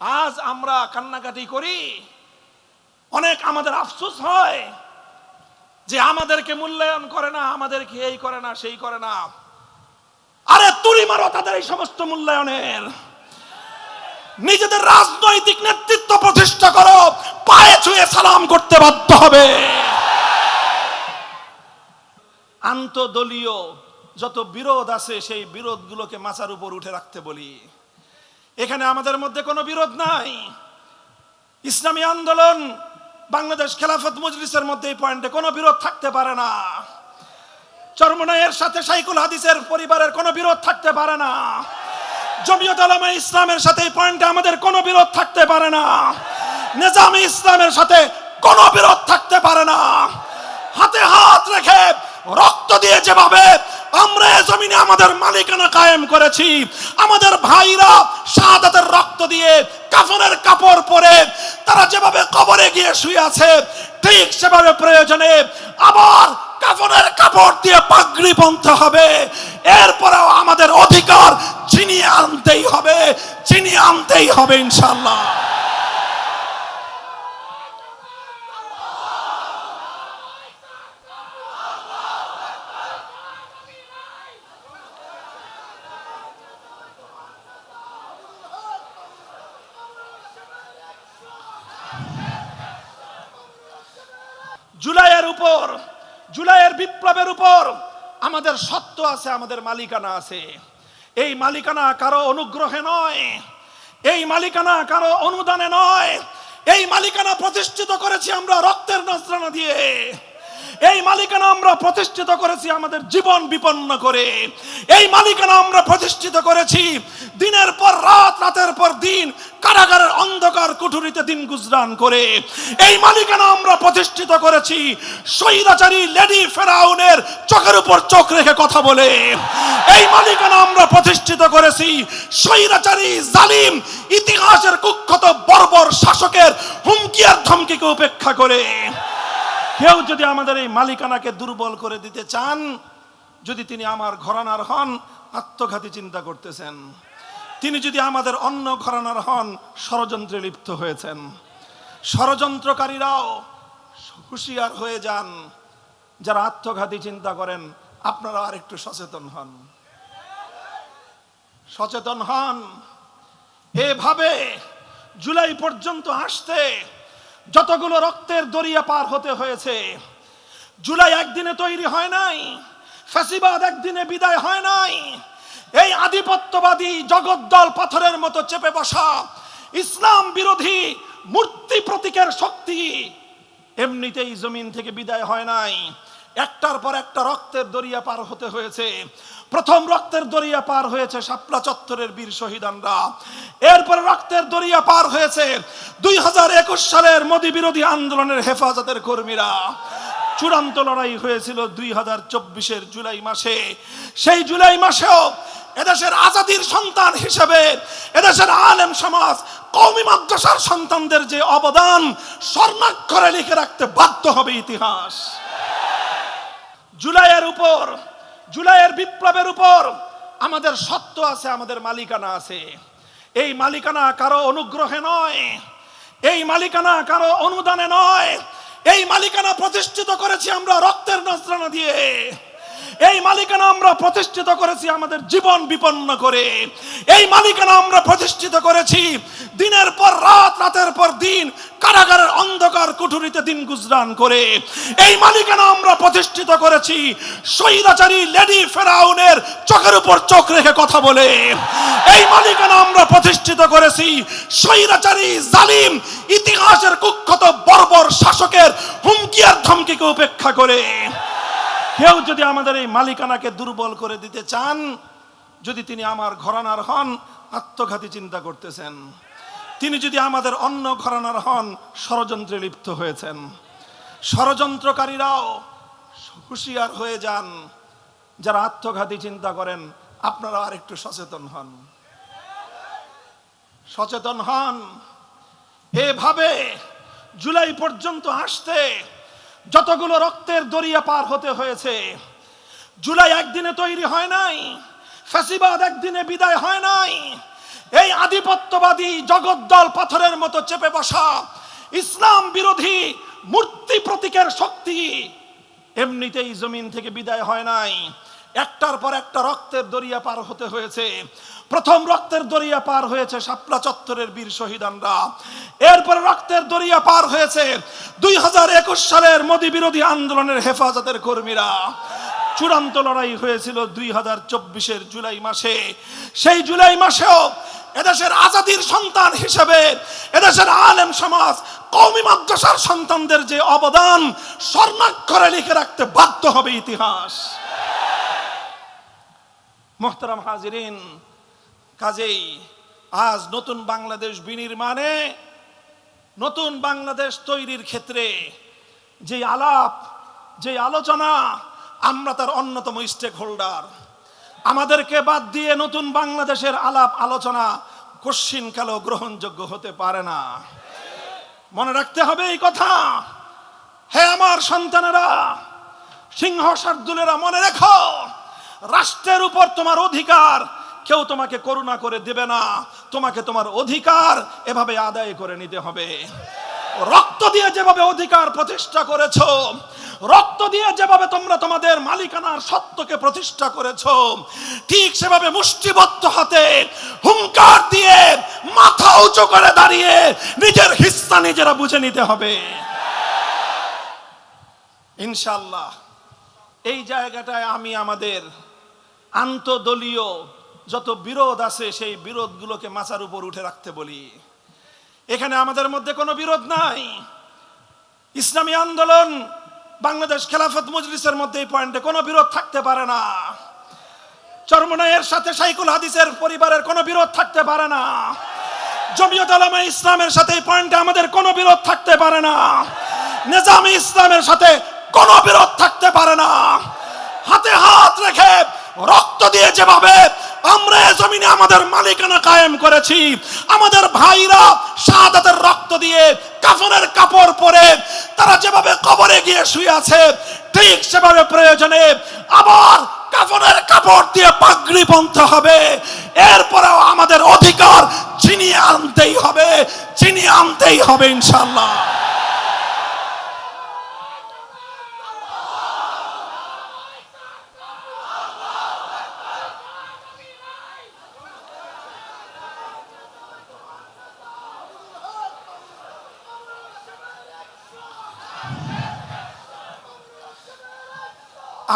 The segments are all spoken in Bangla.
আজ আমরা কান্নাকাটি করি, অনেক আমাদের আফসোস হয় যে আমাদেরকে মূল্যায়ন করে না, আমাদেরকে এই করে না, সেই করে না। আরে তুড়ি মারো তাদের এই সমস্ত মূল্যায়নের। নিজেদের রাজনৈতিক নেতৃত্ব প্রতিষ্ঠা করো, পায়ে ছুঁয়ে সালাম করতে বাধ্য হবে। আন্তদলীয় যত বিরোধ আছে সেই বিরোধগুলোকে মাথার উপর উঠে রাখতে বলি। এখানে আমাদের মধ্যে কোনো বিরোধ নাই। ইসলামী আন্দোলন, বাংলাদেশ খেলাফত মজলিসের মধ্যে এই পয়েন্টে কোনো বিরোধ থাকতে পারে না। চরমনাইয়ের সাথে শাইখুল হাদিসের পরিবারের কোনো বিরোধ থাকতে পারে না। জমিয়ত উলামা ইসলামের সাথে এই পয়েন্টে আমাদের কোনো বিরোধ থাকতে পারে না। নিজামী ইসলামের সাথে কোনো বিরোধ থাকতে পারে না। হাতে হাত রেখে রক্ত দিয়ে যেভাবে আমরা জমিনে আমাদের মালিকানা কায়েম করেছি, আমাদের ভাইরা শাহাদাতের রক্ত দিয়ে কাফনের কাপড় পরে তারা যেভাবে কবরে গিয়ে শুয়ে আছে, ঠিক সেভাবে প্রয়োজনে আবার কাফনের কাপড় দিয়ে পাগড়ি বাঁধতে হবে। এরপরেও আমাদের অধিকার ছিনিয়ে আনতেই হবে, ছিনিয়ে আনতেই হবে ইনশাআল্লাহ। জুলাইয়ের বিপ্লবের উপর আমাদের সত্ত্ব আছে, আমাদের মালিকানা আছে। এই মালিকানা কারো অনুগ্রহে নয়, এই মালিকানা কারো অনুদানে নয়। এই মালিকানা প্রতিষ্ঠিত করেছি আমরা রক্তের নজরানা দিয়ে। এই মালিকানা আমরা প্রতিষ্ঠিত করেছি আমাদের জীবন বিপন্ন করে। এই মালিকানা আমরা প্রতিষ্ঠিত করেছি দিনের পর রাত, রাতের পর দিন কারাগারের অন্ধকার কুঠুরিতে দিন গুজরান করে। এই মালিকানা আমরা প্রতিষ্ঠিত করেছি স্বৈরাচারী লেডি ফেরাউনের চোখের উপর চোখ রেখে কথা বলে। এই মালিকানা আমরা প্রতিষ্ঠিত করেছি স্বৈরাচারী জালিম ইতিহাসের কুখ্যাত বর্বর শাসকের হুমকি আর ধমকিকে উপেক্ষা করে। কেউ যদি আমাদের এই মালিকানাকে দুর্বল করে দিতে চান, যদি তিনি আমার ঘরানার হন, আত্মঘাতী চিন্তা করতেছেন। তিনি যদি আমাদের অন্য ঘরানার হন, ষড়যন্ত্রে লিপ্ত হয়েছেন। ষড়যন্ত্রকারীরাও হুঁশিয়ার হয়ে যান। যারা আত্মঘাতী চিন্তা করেন, আপনারা আর একটু সচেতন হন, সচেতন হন। এভাবে জুলাই পর্যন্ত আসতে যতগুলো রক্তের দরিয়া পার হতে হয়েছে, জুলাই একদিনে তৈরি হয় নাই, ফ্যাসিবাদ একদিনে বিদায় হয় নাই। এই আধিপত্যবাদী জগদ্দল পাথরের মতো চেপে বসা ইসলাম বিরোধী মূর্তি প্রতীকের শক্তি এমনিতেই জমিন থেকে বিদায় হয় নাই। একটার পর একটা রক্তের দরিয়া পার হতে হয়েছে। প্রথম রক্তের দরিয়া পার হয়েছে শাপলা চত্বরের বীর শহীদানরা। এরপর রক্তের দরিয়া পার হয়েছে 2021 সালের মোদী বিরোধী আন্দোলনের হেফাজতের কর্মীরা। চূড়ান্ত লড়াই হয়েছিল 2024-এর জুলাই মাসে। সেই জুলাই মাসেও এদেশের আজাদির সন্তান হিসেবে এদেশের আলেম সমাজ, কওমি মাদ্রাসার সন্তানদের যে অবদান স্বর্ণাক্ষরে লিখে রাখতে বাধ্য হবে ইতিহাস। জুলাইয়ের বিপ্লবের উপর আমাদের সত্ত্ব আছে, আমাদের মালিকানা আছে। এই মালিকানা কারো অনুগ্রহে নয়, এই মালিকানা কারো অনুদানে নয়। এই মালিকানা প্রতিষ্ঠিত করেছি আমরা রক্তের নজরানা দিয়ে। এই মালিকানা আমরা প্রতিষ্ঠিত করেছি আমাদের জীবন বিপন্ন করে। এই মালিকানা আমরা প্রতিষ্ঠিত করেছি দিনের পর রাত, রাতের পর দিন কারাগারের অন্ধকার কুঠুরিতে দিন গুজরান করে। এই মালিকানা আমরা প্রতিষ্ঠিত করেছি স্বৈরাচারী লেডি ফেরাউনের চোখের উপর চোখ রেখে কথা বলে। এই মালিকানা আমরা প্রতিষ্ঠিত করেছি স্বৈরাচারী জালিম ইতিহাসের কুখ্যাত বর্বর শাসকের হুমকি আর ধমকিকে উপেক্ষা করে। কেউ যদি আমাদের এই মালিকানাকে দুর্বল করে দিতে চান, যদি তিনি আমার ঘরানার হন, আত্মঘাতী চিন্তা করতেছেন। তিনি যদি আমাদের অন্য ঘরানার হন, ষড়যন্ত্রে লিপ্ত হয়েছেন। ষড়যন্ত্রকারীরাও হুঁশিয়ার হয়ে যান। যারা আত্মঘাতী চিন্তা করেন, আপনারা আর একটু সচেতন হন, সচেতন হন। এভাবে জুলাই পর্যন্ত আসতে যতগুলো রক্তের দরিয়া পার হতে হয়েছে, জুলাই একদিনে তৈরি হয় নাই, ফ্যাসিবাদ একদিনে বিদায় হয় নাই। এই আধিপত্যবাদী জগদ্দল পাথরের মতো চেপে বসা ইসলাম বিরোধী মূর্তি প্রতীকের শক্তি এমনিতেই জমিন থেকে বিদায় হয় নাই, একটার পর একটা রক্তের দরিয়া পার হতে হয়েছে। প্রথম রক্তের দরিয়া পার হয়েছে শাপলা চত্বরের বীর শহীদানরা, এরপর রক্তের দরিয়া পার হয়েছে 2021 সালের মোদী বিরোধী আন্দোলনের হেফাজতের কর্মীরা। চূড়ান্ত লড়াই হয়েছিল 2024-এর জুলাই মাসে। সেই জুলাই মাসেও এদেশের আজাদির সন্তান হিসেবে এদেশের আলেম সমাজ, কওমি মাদ্রাসার সন্তানদের যে অবদান স্বর্ণাক্ষরে লিখে রাখতে বাধ্য হবে ইতিহাস। মুহতারাম হাজিরিন, কাজেই আজ নতুন বাংলাদেশ বিনির্মাণে, নতুন বাংলাদেশ তৈরির ক্ষেত্রে যে আলাপ, যে আলোচনা, আমরা তার অন্যতম স্টেক হোল্ডার। আমাদেরকে বাদ দিয়ে নতুন বাংলাদেশের আলাপ আলোচনা কশ্চিনকালেও গ্রহণযোগ্য হতে পারে না। মনে রাখতে হবে এই কথা। হে আমার সন্তানেরা, সিংহ শার্দুলেরা, মনে রেখো, রাষ্ট্রের উপর তোমার অধিকার কেউ তোমাকে করুণা করে দেবে না। তোমাকে তোমার অধিকার এভাবে আদায় করে নিতে হবে। রক্ত দিয়ে যেভাবে অধিকার প্রতিষ্ঠা করেছো, রক্ত দিয়ে যেভাবে তোমরা তোমাদের মালিকানার সত্যকে প্রতিষ্ঠা করেছো, ঠিক সেভাবে মুষ্টিবদ্ধ হাতে হুঙ্কার দিয়ে মাথা উঁচু করে দাঁড়িয়ে নিজের হিস্সা নিজেরা বুঝে নিতে হবে ইনশাআল্লাহ। এই জায়গাটায় আমি আমাদের আন্তদলীয় যত বিরোধ আছে সেই বিরোধগুলোকে মাথার উপর উঠে রাখতে বলি। এখানে আমাদের মধ্যে কোনো বিরোধ নাই। ইসলামী আন্দোলন, বাংলাদেশ খেলাফত মজলিসের মধ্যে এই পয়েন্টে কোনো বিরোধ থাকতে পারে না। চরমনায়ের সাথে শাইখুল হাদিসের পরিবারের কোনো বিরোধ থাকতে পারে না। জমিয়ত উলামা ইসলামের সাথে এই পয়েন্টে আমাদের কোনো বিরোধ থাকতে পারে না। নিজামী ইসলামের সাথে কোনো বিরোধ থাকতে পারে না। হাতে হাত রেখে রক্ত দিয়ে যেভাবে আমরা জমিনে আমাদের মালিকানা কায়েম করেছি, আমাদের ভাইরা শাহাদাতের রক্ত দিয়ে কাফনের কাপড় পরে তারা যেভাবে কবরে গিয়ে শুয়ে আছে, ঠিক সেভাবে প্রয়োজনে আবার কাফনের কাপড় দিয়ে পাগড়ি বাঁধতে হবে। এরপরেও আমাদের অধিকার ছিনিয়ে আনতেই হবে, ছিনিয়ে আনতেই হবে ইনশাআল্লাহ।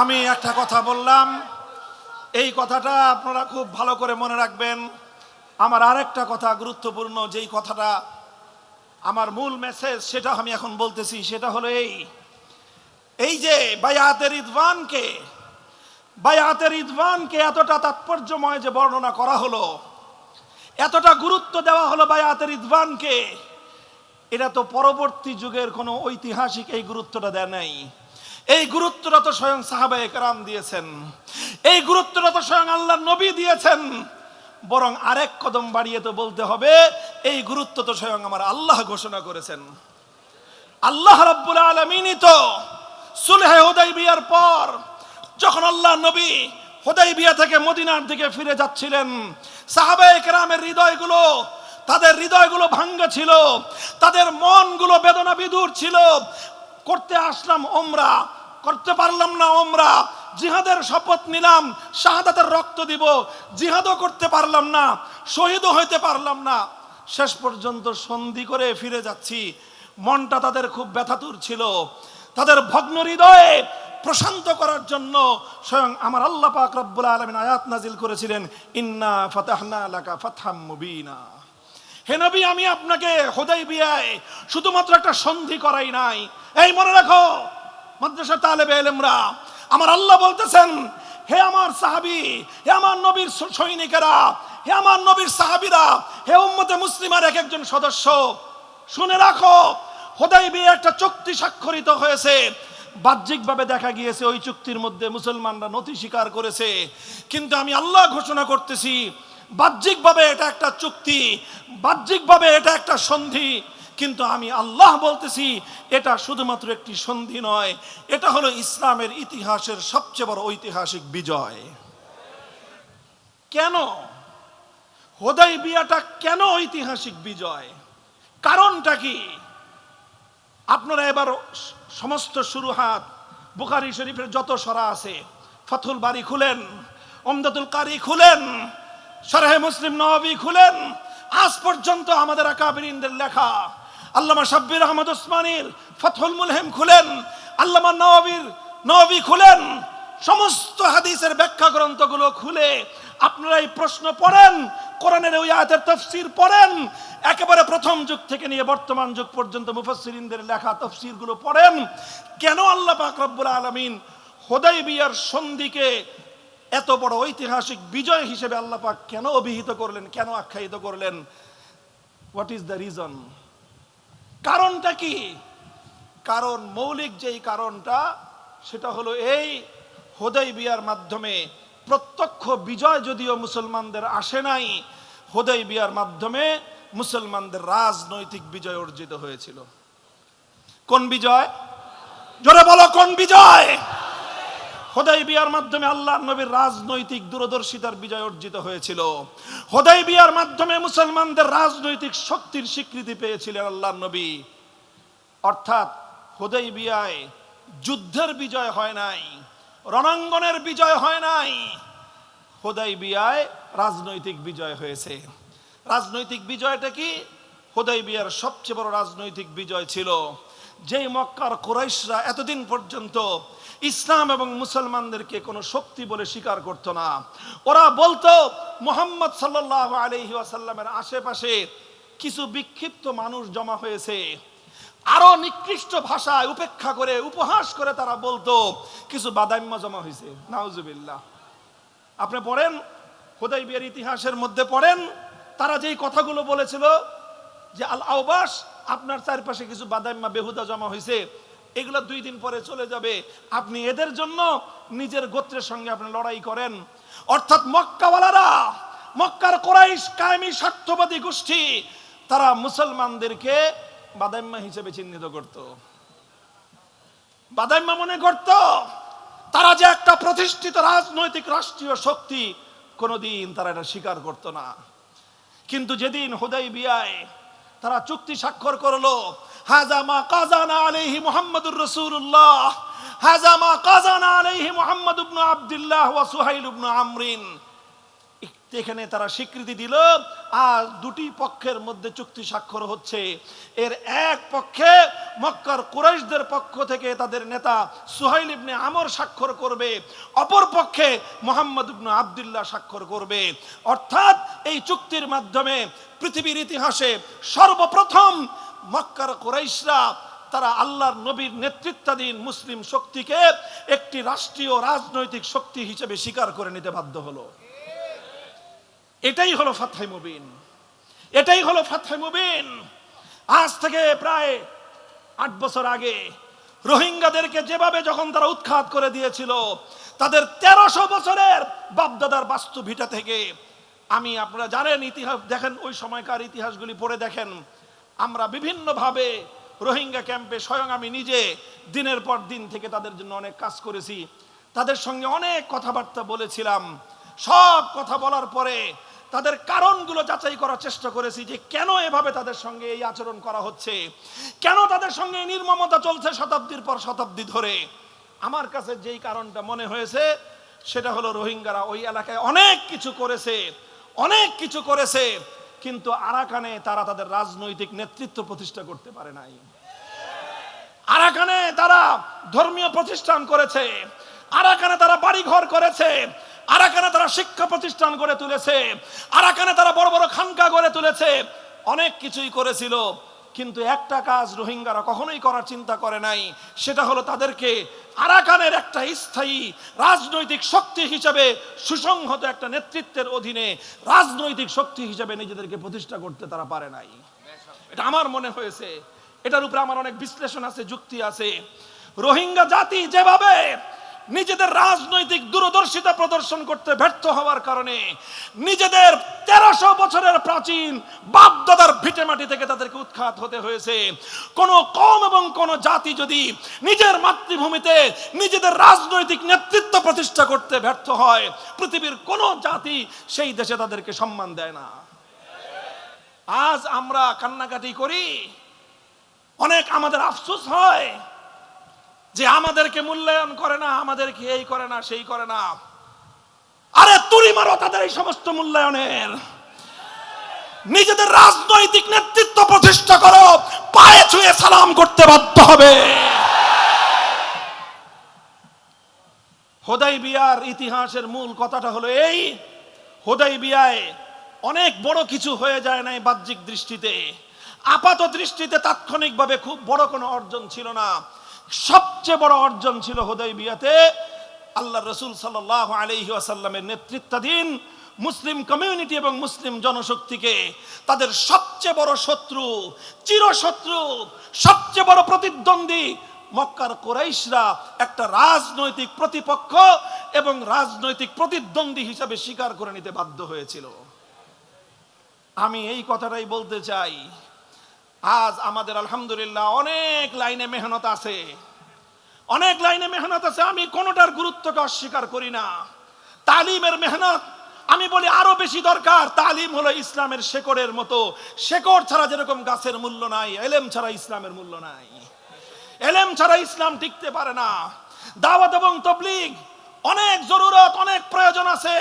আমি একটা কথা বললাম, এই কথাটা আপনারা খুব ভালো করে মনে রাখবেন। আমার আরেকটা কথা গুরুত্বপূর্ণ, যেই কথাটা আমার মূল মেসেজ, সেটা আমি এখন বলতেছি। সেটা হলো এই যে বায়াতের রিদওয়ানকে এতটা তাৎপর্যময় যে বর্ণনা করা হলো, এতটা গুরুত্ব দেওয়া হলো বায়াতের রিদওয়ানকে, এটা তো পরবর্তী যুগের কোনো ঐতিহাসিক এই গুরুত্বটা দেয় নাই। এই গুরুত্বটা তো স্বয়ং সাহাবায়ে কেরাম দিয়েছেন, এই গুরুত্বটা তো স্বয়ং আল্লাহর নবী দিয়েছেন। বরং আরেক কদম বাড়িয়ে তো বলতে হবে, এই গুরুত্ব তো স্বয়ং আমার আল্লাহ ঘোষণা করেছেন। আল্লাহ রাব্বুল আলামিনই তো সুলহে হুদাইবিয়ার পর যখন আল্লাহ নবী হুদাইবিয়া থেকে মদিনার দিকে ফিরে যাচ্ছিলেন, সাহাবায়ে কেরামের হৃদয়গুলো, তাদের হৃদয়গুলো ভাঙ্গা ছিল, তাদের মনগুলো বেদনা বিদুর ছিল। করতে আসলাম ওমরা, করতে পারলাম না ওমরা, জিহাদের শপথ নিলাম, শাহাদাতের রক্ত দিব, জিহাদও করতে পারলাম না, শহীদও হইতে পারলাম না, শেষ পর্যন্ত সন্ধি করে ফিরে যাচ্ছি। মনটা তাদের খুব ব্যথাতুর ছিল। তাদের ভগ্ন হৃদয়ে প্রশান্ত করার জন্য স্বয়ং আমার আল্লাহ পাক রব্বুল আলামিন আয়াত নাজিল করেছিলেন, ইন্না ফাতাহনা লাকা ফাতহাম মুবিনা। হে নবী, আমি আপনাকে হুদাইবিয়ায় শুধুমাত্র একটা সন্ধি করাই নাই। এই মনে রাখো মাদ্রাসা তালেবে ইলমরা, আমার আল্লাহ বলতেছেন, হে আমার সাহাবী, হে আমার নবীর সৈনিকেরা, হে আমার নবীর সাহাবীরা, হে উম্মতে মুসলিমার এক একজন সদস্য, শুনে রাখো, হুদাইবিয়ায় একটা চুক্তি স্বাক্ষরিত হয়েছে। বাহ্যিকভাবে দেখা গিয়েছে ওই চুক্তির মধ্যে মুসলমানরা নথি স্বীকার করেছে, কিন্তু আমি আল্লাহ ঘোষণা করতেছি, বাহ্যিকভাবে এটা একটা চুক্তি, বাহ্যিকভাবে এটা একটা সন্ধি, কিন্তু আমি আল্লাহ বলতেছি এটা শুধুমাত্র একটি সন্ধি নয়, এটা হলো ইসলামের ইতিহাসের সবচেয়ে বড় ঐতিহাসিক বিজয়। কেন? হুদায়বিয়াটা কেন ঐতিহাসিক বিজয়, কারণটা কি? আপনারা এবার সমস্ত শুরুহাত বুখারী শরীফের যত সরা আছে, ফাথুল বারী খুলেন, উমদাতুল কারী খুলেন, শরহে মুসলিম নববী খুলেন, আজ পর্যন্ত আমাদের আকাবিরিনদের লেখা, আল্লামা শাব্বির আহমদ উসমানীর ফাথুল মুলহিম খুলেন, আল্লামা নববী খুলেন, সমস্ত হাদিসের ব্যাখ্যা গ্রন্থগুলো খুলে আপনারা এই প্রশ্ন পড়েন, কোরআনের ওই আয়াতের তাফসীর পড়েন, একেবারে প্রথম যুগ থেকে নিয়ে বর্তমান যুগ পর্যন্ত মুফাসসিরিনদের লেখা তাফসীরগুলো পড়েন। কেন আল্লাহ পাক রব্বুল আলামিন হুদায়বিয়ার সন্ধিকে এত বড় ঐতিহাসিক বিজয় হিসেবে আল্লাহ পাক কেন অভিহিত করলেন, কেন আখ্যায়িত করলেন? What is the reason? কারণটা কি? কারণ মৌলিক যেই কারণটা, সেটা হলো এই হুদায়বিয়ার মাধ্যমে প্রত্যক্ষ বিজয় যদিও মুসলমানদের আসে নাই, হুদায়বিয়ার মাধ্যমে মুসলমানদের রাজনৈতিক বিজয় অর্জিত হয়েছিল। কোন বিজয়? জোরে বলো, কোন বিজয়? হুদায়বিয়ার মাধ্যমে আল্লাহর নবীর রাজনৈতিক দূরদর্শিতার বিজয় অর্জিত হয়েছিল। হুদায়বিয়ার মাধ্যমে মুসলমানদের রাজনৈতিক শক্তির স্বীকৃতি পেয়েছিলেন আল্লাহর নবী। অর্থাৎ হুদায়বিয়ায় যুদ্ধের বিজয় হয় নাই, রণাঙ্গনের বিজয় হয় নাই, হুদায়বিয়ায় রাজনৈতিক বিজয় হয়েছে। রাজনৈতিক বিজয়টা কি? হুদায়বিয়ার সবচেয়ে বড় রাজনৈতিক বিজয় ছিল যেই মক্কার কুরাইশরা এতদিন পর্যন্ত ইসলাম এবং মুসলমানদেরকে কোনো শক্তি বলে স্বীকার করত না। ওরা বলতো মুহাম্মদ সাল্লাল্লাহু আলাইহি ওয়াসাল্লামের আশেপাশে কিছু বিক্ষিপ্ত মানুষ জমা হয়েছে, আরো নিকৃষ্ট ভাষায় উপেক্ষা করে উপহাস করে তারা বলতো কিছু বাদাইম্য জমা হয়েছে। নাউজুবিল্লাহ। আপনি পড়েন হুদায়বিয়ার ইতিহাসের মধ্যে পড়েন, তারা যেই কথাগুলো বলেছিল যে আল আওবাস, আপনার চারপাশে কিছু বাদাইম্মা বেহুদা জমা হয়েছে, এগুলো 2 দিন পরে চলে যাবে, আপনি এদের জন্য নিজের গোত্রের সঙ্গে আপনি লড়াই করেন। অর্থাৎ মক্কাওয়ালারা, মক্কার কুরাইশ কায়েমি স্বার্থবাদী গোষ্ঠী, তারা মুসলমানদেরকে বাদাইম্মা হিসেবে চিহ্নিত করত, বাদাইম্মা মনে করত তারা যে একটা প্রতিষ্ঠিত রাজনৈতিক রাষ্ট্রীয় শক্তি, কোনোদিন তারা এটা স্বীকার করত না। কিন্তু যেদিন হুদায়বিয়ায় তারা চুক্তি স্বাক্ষর করলো, হাযা মা কাযানা আলাইহি মুহাম্মাদুর রাসূলুল্লাহ, হাযা মা কাযানা আলাইহি মুহাম্মদ ইবনে আব্দুল্লাহ ওয়া সুহাইল ইবনে আমরিন, এখানে তারা স্বীকৃতি দিল আর দুটি পক্ষের মধ্যে চুক্তি স্বাক্ষর হচ্ছে। এর এক পক্ষে মক্কার কুরাইশদের পক্ষ থেকে তাদের নেতা সুহাইল ইবনে আমর স্বাক্ষর করবে, অপর পক্ষে মুহাম্মদ ইবনে আব্দুল্লাহ স্বাক্ষর করবে। অর্থাৎ এই চুক্তির মাধ্যমে পৃথিবীর ইতিহাসে সর্বপ্রথম মক্কার কুরাইশরা তারা আল্লাহর নবীর নেতৃত্বাধীন মুসলিম শক্তিকে একটি রাষ্ট্রীয় রাজনৈতিক শক্তি হিসেবে স্বীকার করে নিতে বাধ্য হলো। এটাই হলো ফাতহে মুবিন, এটাই হলো ফাতহে মুবিন। আজ থেকে প্রায় 8 বছর আগে রোহিঙ্গাদেরকে যেভাবে যখন তারা উৎখাত করে দিয়েছিল, তাদের 1300 বছরের বাপদাদার বাস্তু ভিটা থেকে, আপনারা জানেন ইতিহাস দেখেন, ওই সময়কার ইতিহাসগুলি পড়ে দেখেন, আমরা বিভিন্নভাবে রোহিঙ্গা ক্যাম্পে স্বয়ং আমি নিজে দিনের পর দিন থেকে তাদের জন্য অনেক কাজ করেছি, তাদের সঙ্গে অনেক কথাবার্তা বলেছিলাম। সব কথা বলার পরে তাদের কারণগুলো যাচাই করার চেষ্টা করেছি যে কেন এভাবে তাদের সঙ্গে এই আচরণ করা হচ্ছে, কেন তাদের সঙ্গে এই নির্মমতা চলছে শতাব্দীর পর শতাব্দী ধরে। আমার কাছে যেই কারণটা মনে হয়েছে সেটা হলো রোহিঙ্গারা ওই এলাকায় অনেক কিছু করেছে, অনেক কিছু করেছে, কিন্তু আরাকানে তারা তাদের রাজনৈতিক নেতৃত্ব প্রতিষ্ঠা করতে পারে নাই। আরাকানে তারা ধর্মীয় প্রতিষ্ঠান করেছে, আরাকানে তারা বাড়িঘর করেছে, আরাকানে তারা শিক্ষা প্রতিষ্ঠান গড়ে তুলেছে, আরাকানে তারা বড় বড় খানকা গড়ে তুলেছে, অনেক কিছুই করেছিল, কিন্তু একটা কাজ রোহিঙ্গারা কখনোই করার চিন্তা করে নাই, সেটা হলো তাদেরকে আরাকানের একটা স্থায়ী রাজনৈতিক শক্তি হিসেবে, সুসংহত একটা নেতৃত্বের অধীনে রাজনৈতিক শক্তি হিসেবে নিজেদেরকে প্রতিষ্ঠা করতে তারা পারে নাই। এটা আমার মনে হয়েছে, এটার উপরে আমার অনেক বিশ্লেষণ আছে, যুক্তি আছে। রোহিঙ্গা জাতি যেভাবে নিজেদের রাজনৈতিক দূরদর্শিতা প্রদর্শন করতে ব্যর্থ হওয়ার কারণে নিজেদের 1300 বছরের প্রাচীন বাপদাদার ভিটেমাটি থেকে তাদেরকে উৎখাত হতে হয়েছে। কোন কওম এবং কোন জাতি যদি নিজের মাতৃভূমিতে নিজেদের রাজনৈতিক নেতৃত্ব প্রতিষ্ঠা করতে ব্যর্থ হয়, পৃথিবীর কোন জাতি সেই দেশে তাদেরকে সম্মান দেয় না। আজ আমরা কান্নাকাটি করি, অনেক আমাদের আফসোস হয় যে আমাদেরকে মূল্যায়ন করে না, আমাদেরকে এই করে না, সেই করে না। আরে তুড়ি মারো তাদের এই সমস্ত মূল্যায়নের। নিজেদের রাজনৈতিক নেতৃত্ব প্রতিষ্ঠা করো, পায়ে ছুঁয়ে সালাম করতে বাধ্য হবে। হুদায়বিয়ার ইতিহাসের মূল কথাটা হলো এই, হুদায়বিয়ায় অনেক বড় কিছু হয়ে যায় নাই বাহ্যিক দৃষ্টিতে, আপাত দৃষ্টিতে তাৎক্ষণিকভাবে খুব বড় কোনো অর্জন ছিল না। সবচেয়ে বড় অর্জন ছিল হুদায়বিয়াতে আল্লাহ রাসূল সাল্লাল্লাহু আলাইহি ওয়াসাল্লামের নেতৃত্বাধীন মুসলিম কমিউনিটি এবং মুসলিম জনশক্তিকে তাদের সবচেয়ে বড় শত্রু, চিরশত্রু, সবচেয়ে বড় প্রতিদ্বন্দ্বী মক্কার কুরাইশরা একটা রাজনৈতিক প্রতিপক্ষ এবং রাজনৈতিক প্রতিদ্বন্দ্বী হিসাবে স্বীকার করে নিতে বাধ্য হয়েছিল। আমি এই কথাটাই বলতে চাই, আজ আমাদের আলহামদুলিল্লাহ অনেক লাইনে মেহনত আছে, অনেক লাইনে মেহনত আছে। আমি কোনোটার গুরুত্বকে অস্বীকার করি না। তালিমের মেহনত আমি বলি আরো বেশি দরকার। তালিম হলো ইসলামের শেকড়ের মতো, শেকড় ছাড়া যেরকম গাছের মূল্য নাই, এলেম ছাড়া ইসলামের মূল্য নাই। এলেম ছাড়া ইসলাম টিকতে পারে না। দাওয়াত এবং তাবলীগ অনেক জরুরত, অনেক প্রয়োজন আছে,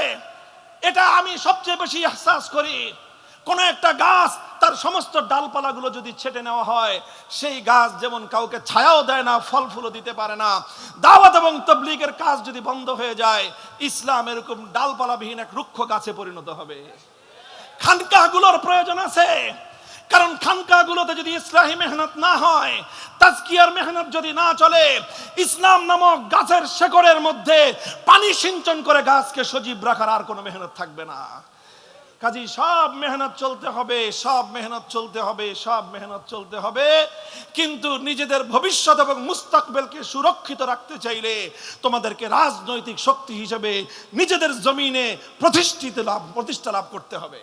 এটা আমি সবচেয়ে বেশি ইহসাস করি। কোন একটা গাছ তার সমস্ত ডালপালাগুলো যদি ছেটে নেওয়া হয়, সেই গাছ যেমন কাউকে ছায়াও দেয় না, ফল ফুলও দিতে পারে না। দাওয়াত এবং তাবলীগের কাজ যদি বন্ধ হয়ে যায়, ইসলাম এরকম ডালপালাবিহীন এক রুক্ষ গাছে পরিণত হবে। খানকাগুলোর প্রয়োজন আছে, কারণ খানকাগুলোতে যদি ইসলাহি মেহনত না হয়, তাজকিয়ার মেহনত যদি না চলে, ইসলাম নামক গাছের শেকড়ের মধ্যে পানি সিঞ্চন করে গাছকে সজীব রাখার আর কোনো মেহনত থাকবে না। কাজী সব মেহনত চলতে হবে, সব মেহনত চলতে হবে, সব মেহনত চলতে হবে। কিন্তু নিজেদের ভবিষ্যৎ এবং মুস্তাকবেলকে সুরক্ষিত রাখতে চাইলে তোমাদেরকে রাজনৈতিক শক্তি হিসেবে নিজেদের জমিনে প্রতিষ্ঠা লাভ করতে হবে।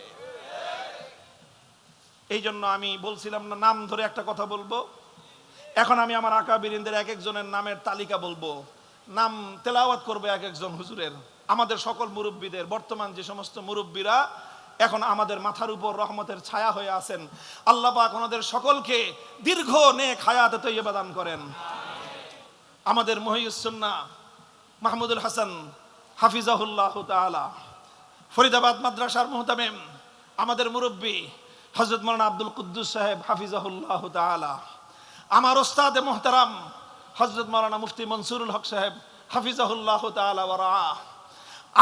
এই জন্য আমি বলছিলাম না, নাম ধরে একটা কথা বলবো। এখন আমি আমার আকাবিরিনদের এক একজনের নামের তালিকা বলবো, নাম তেলাওয়াত করবো এক একজন হুজুরের। আমাদের সকল মুরব্বীদের, বর্তমান যে সমস্ত মুরব্বীরা এখন আমাদের মাথার উপর রহমতের ছায়া হয়ে আছেন, আল্লাহ পাক ওনাদের সকলকে দীর্ঘ নেক হায়াতে তৈয়বা দান করেন। আমাদের মুহিউস সুন্নাহ মাহমুদুল হাসান হাফিজাহুল্লাহ তাআলা, ফরিদাবাদ মাদ্রাসার মুহতামিম, আমাদের মুরব্বী হযরত মাওলানা আব্দুল কুদ্দুস সাহেব হাফিজাহুল্লাহ তাআলা, আমার ওস্তাদে মুহতারাম হযরত মাওলানা মুফতি মনসুরুল হক সাহেব হাফিজাহুল্লাহ তাআলা ওয়া রাআ,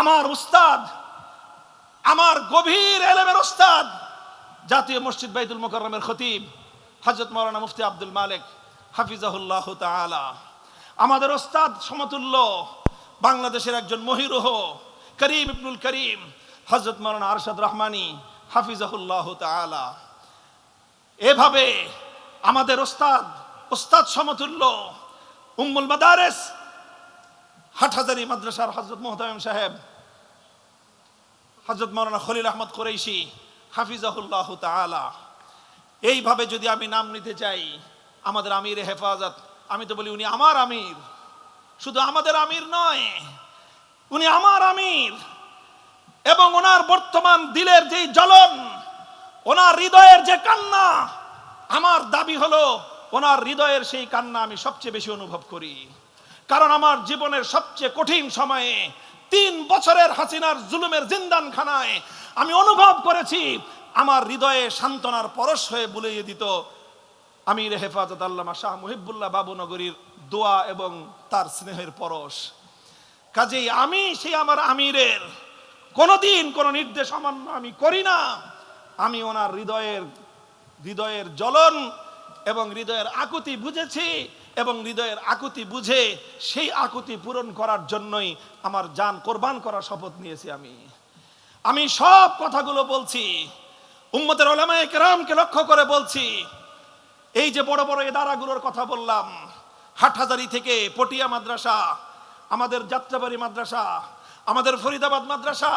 আমার উস্তাদ, আমার গভীর এলেমের উস্তাদ, জাতীয় মসজিদ বাইতুল মুকাররমের খতিব হযরত মাওলানা মুফতি আব্দুল মালিক হাফিজাহুল্লাহ তাআলা, আমাদের উস্তাদ সমতুল্য বাংলাদেশের একজন মহিরুহ করিম ইবনুল করিম হযরত মাওলানা আরশাদ রহমানী হাফিজাহুল্লাহ তাআলা। এভাবে আমাদের ওস্তাদ সমতুল্য উম্মুল মাদারিস হাটহাজারী মাদ্রাসার হযরত মুহতামিম সাহেব হযরত মাওলানা খলিল আহমদ কুরাইশি হাফিজাহুল্লাহ তাআলা। এইভাবে যদি আমি নাম নিতে চাই, আমাদের আমির হেফাজত, আমি তো বলি উনি আমার আমির, শুধু আমাদের আমির নয়, উনি আমার আমির। এবং ওনার বর্তমান দিলের যে জ্বলন, ওনার হৃদয়ের যে কান্না, আমার দাবি হলো ওনার হৃদয়ের সেই কান্না আমি সবচেয়ে বেশি অনুভব করি। কারণ আমার জীবনের সবচেয়ে কঠিন সময়ে 3 বছরের হাসিনার জুলুমের জিন্দানখানায় আমি অনুভব করেছি আমার হৃদয়ে সান্ত্বনার পরশ হয়ে বুলিয়ে দিত আমির হেফাজত আল্লামা শাহ মুহিবুল্লাহ বাবুনগরীর দোয়া এবং তার স্নেহের পরশ। কাজেই আমি সেই আমার আমিরের কোনোদিন কোনো নির্দেশ অমান্য আমি করি না। আমি ওনার হৃদয়ের জ্বলন এবং হৃদয়ের আকুতি বুঝেছি, এবং হৃদয়ের আকুতি বুঝে সেই আকুতি পূরণ করার জন্যই আমার জান কোরবান করার শপথ নিয়েছি। আমি সব কথাগুলো বলছি উম্মতের উলামায়ে কেরামকে লক্ষ্য করে বলছি। এই যে বড় বড় ইদারাগুলোর কথা বললাম, হাটহাজারী থেকে পটিয়া মাদ্রাসা, আমাদের যাত্রাবাড়ি মাদ্রাসা, আমাদের ফরিদাবাদ মাদ্রাসা,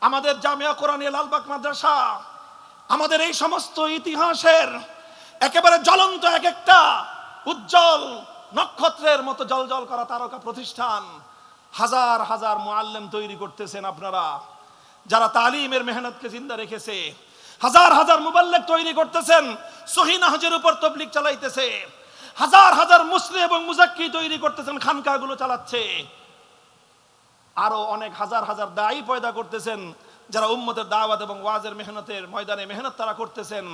আমাদের জামিয়া কোরআনিয়া লালবাগ মাদ্রাসা, আমাদের এই সমস্ত ইতিহাসের একেবারে জ্বলন্ত এক একটা উজ্জ্বল নক্ষত্রের মতো জ্বলজ্বল করা তারকা প্রতিষ্ঠান, হাজার হাজার মুআল্লিম তৈরি করতেছেন আপনারা, যারা তালিমের মেহনতকে জিন্দা রেখেছে। হাজার হাজার মুবাল্লিগ তৈরি করতেছেন, সহিহ নাহজের উপর তাবলীগ চালাইতেছে। হাজার হাজার মুসলিম এবং মুজাক্কি তৈরি করতেছেন, খানকাগুলো চালাচ্ছে। আরো অনেক হাজার হাজার দায়ী পয়দা করতেছেন, যারা উম্মতের দাওয়াত এবং ওয়াজের মেহনতের ময়দানে মেহনত তারা করতেছেন,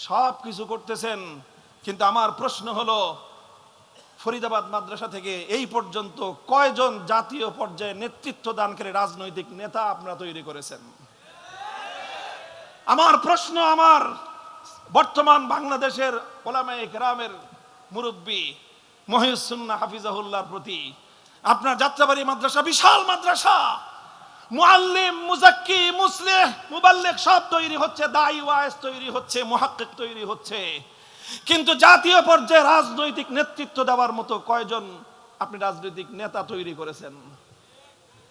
সব কিছু করতেছেন। কিন্তু আমার প্রশ্ন হলো, ফরিদাবাদ মাদ্রাসা থেকে এই পর্যন্ত কয়জন জাতীয় পর্যায়ে নেতৃত্ব দানকারী রাজনৈতিক নেতা আপনারা তৈরি করেছেন? আমার প্রশ্ন আমার বর্তমান বাংলাদেশের উলামায়ে কেরামের মুরব্বী মহিউস সুন্নাহ হাফিজাহুল্লাহর প্রতি। আপনার যাত্রাবাড়ি মাদ্রাসা বিশাল মাদ্রাসা, মুআল্লিম, মুজাক্কি, মুসলিহ, মুবাল্লিগ সব তৈরি হচ্ছে, দাঈ ওয়াইজ তৈরি হচ্ছে, মুহাক্কিক তৈরি হচ্ছে। কিন্তু জাতীয় পর্যায়ে রাজনৈতিক নেতৃত্ব দেওয়ার মতো কয়জন আপনি রাজনৈতিক নেতা তৈরি করেছেন?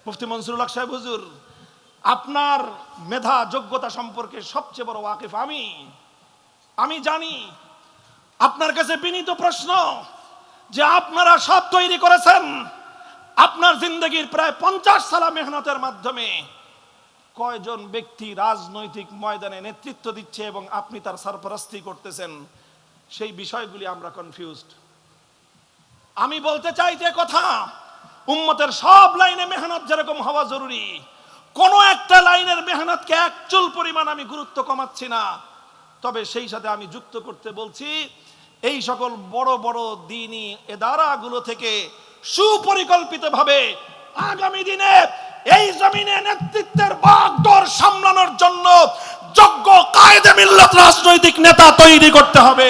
মুফতি মনসুরুল হক সাহেব হুজুর, আপনার মেধা যোগ্যতা সম্পর্কে সবচেয়ে বড় ওয়াকিফ আমি জানি। আপনার কাছে বিনীত প্রশ্ন যে আপনারা সব তৈরি করেছেন, আপনার জিন্দগির প্রায় 50 সালা মেহনতের মাধ্যমে কয়জন ব্যক্তি রাজনৈতিক ময়দানে নেতৃত্ব দিচ্ছে এবং আপনি তার সরপরস্তি করতেছেন, সেই বিষয়গুলি আমরা কনফিউজড। আমি বলতে চাই যে কথা, উম্মতের সব লাইনে মেহনত যেরকম হওয়া জরুরি, কোন একটা লাইনের মেহনতকে এক চুল পরিমাণ আমি গুরুত্ব কমাচ্ছি না। তবে সেই সাথে আমি যুক্ত করতে বলছি, এই সকল বড় বড় দ্বীনি ইদারাগুলো থেকে সুপরিকল্পিতভাবে আগামী দিনে এই জমিনে নেতৃত্বের বাগডোর সামলানোর জন্য যোগ্য কায়েদে মিল্লাত রাজনৈতিক নেতা তৈরি করতে হবে।